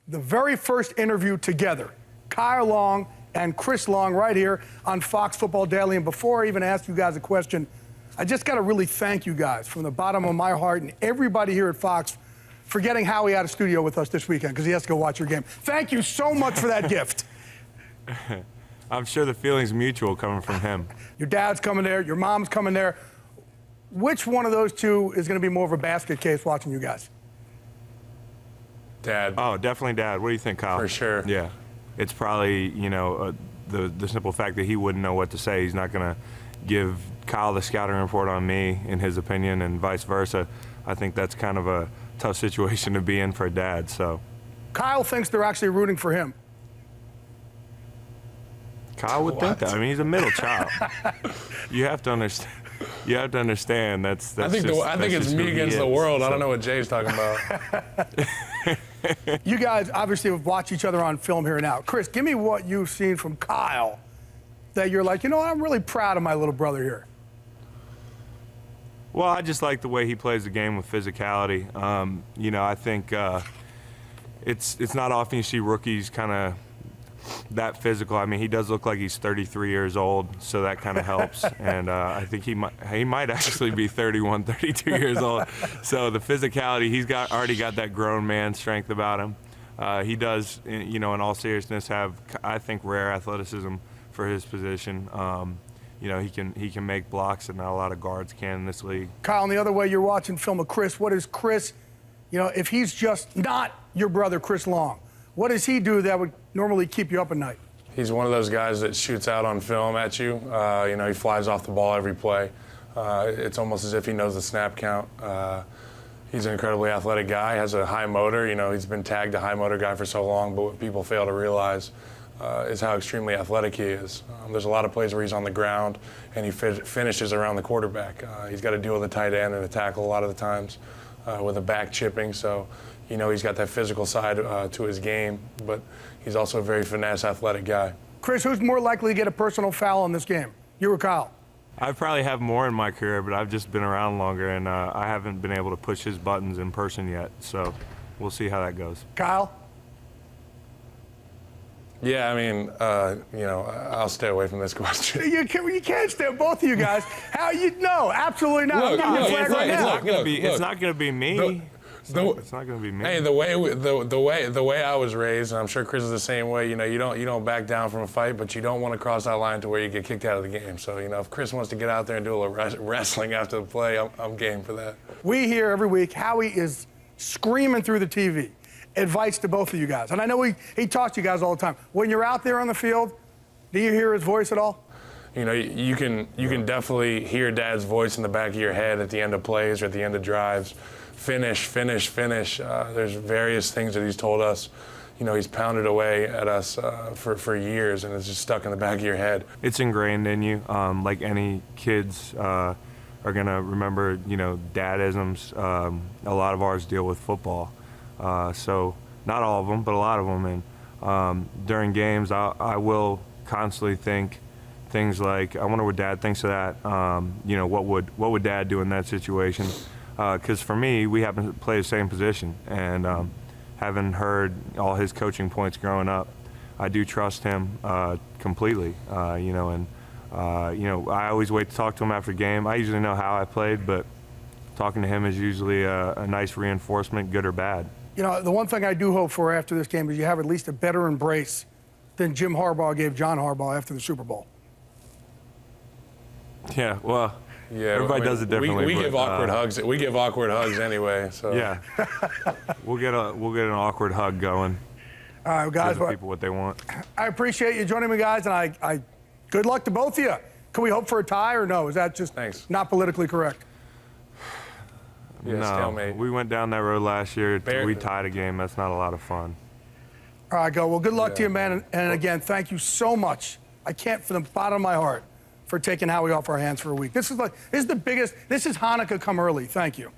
the very first interview together. Kyle Long and Chris Long right here on Fox Football Daily. And before I even ask you guys a question, I just got to really thank you guys from the bottom of my heart and everybody here at Fox for getting Howie out of studio with us this weekend because he has to go watch your game. Thank you so much for that gift. I'm sure the feeling's mutual coming from him. Your dad's coming there, your mom's coming there. Which one of those two is going to be more of a basket case watching you guys? Dad. Oh, definitely Dad. What do you think, Kyle? For sure. Yeah. It's probably, the simple fact that he wouldn't know what to say. He's not going to give Kyle the scouting report on me, in his opinion, and vice versa. I think that's kind of a tough situation to be in for a dad, so. Kyle thinks they're actually rooting for him. Kyle would think that. I mean, he's a middle child. You have to understand. You have to understand that's I think it's me against the world. I don't know what Jay's talking about. You guys obviously have watched each other on film here now. Chris, give me what you've seen from Kyle that you're like, I'm really proud of my little brother here. Well, I just like the way he plays the game with physicality. I think it's not often you see rookies kind of that physical. I mean, he does look like he's 33 years old, so that kind of helps. And I think he might actually be 31, 32 years old. So the physicality, he's already got that grown man strength about him. He does, in all seriousness, have, I think, rare athleticism for his position. He can make blocks that not a lot of guards can in this league. Kyle, and the other way, you're watching film of Chris. What is Chris, if he's just not your brother, Chris Long, what does he do that would normally keep you up at night? He's one of those guys that shoots out on film at you. He flies off the ball every play. It's almost as if he knows the snap count. He's an incredibly athletic guy, has a high motor. He's been tagged a high motor guy for so long, but what people fail to realize is how extremely athletic he is. There's a lot of plays where he's on the ground and he finishes around the quarterback. He's got to deal with the tight end and a tackle a lot of the times with a back chipping. So, he's got that physical side to his game, but he's also a very finesse, athletic guy. Chris, who's more likely to get a personal foul in this game, you or Kyle? I probably have more in my career, but I've just been around longer, and I haven't been able to push his buttons in person yet. So we'll see how that goes. Kyle? Yeah, I mean, I'll stay away from this question. You can't stay, both of you guys. How no, absolutely not. Look, I'm giving you a flag right now. It's not going to be me. It's not going to be me. Hey, the way I was raised, and I'm sure Chris is the same way. You don't back down from a fight, but you don't want to cross that line to where you get kicked out of the game. So if Chris wants to get out there and do a little wrestling after the play, I'm game for that. We hear every week Howie is screaming through the TV advice to both of you guys, and I know he talks to you guys all the time. When you're out there on the field, do you hear his voice at all? You can definitely hear Dad's voice in the back of your head at the end of plays or at the end of drives. Finish. There's various things that he's told us. He's pounded away at us for years, and it's just stuck in the back of your head. It's ingrained in you. Like any kids are going to remember, dadisms. A lot of ours deal with football. So not all of them, but a lot of them. And during games, I will constantly think things like, I wonder what Dad thinks of that. What would Dad do in that situation? Because for me, we happen to play the same position, and having heard all his coaching points growing up, I do trust him completely. I always wait to talk to him after a game. I usually know how I played, but talking to him is usually a nice reinforcement, good or bad. The one thing I do hope for after this game is you have at least a better embrace than Jim Harbaugh gave John Harbaugh after the Super Bowl. Yeah, well. Yeah, everybody does it differently. We give awkward hugs. We give awkward hugs anyway. So yeah, we'll get an awkward hug going. All right, guys. Give people what they want. I appreciate you joining me, guys, and I good luck to both of you. Can we hope for a tie or no? Is that just not politically correct? Yeah, no, stalemate. We went down that road last year. We tied a game. That's not a lot of fun. All right, go. Well, good luck to you, man. And again, thank you so much. I can't, from the bottom of my heart, for taking Howie off our hands for a week. This is the biggest. This is Hanukkah come early. Thank you.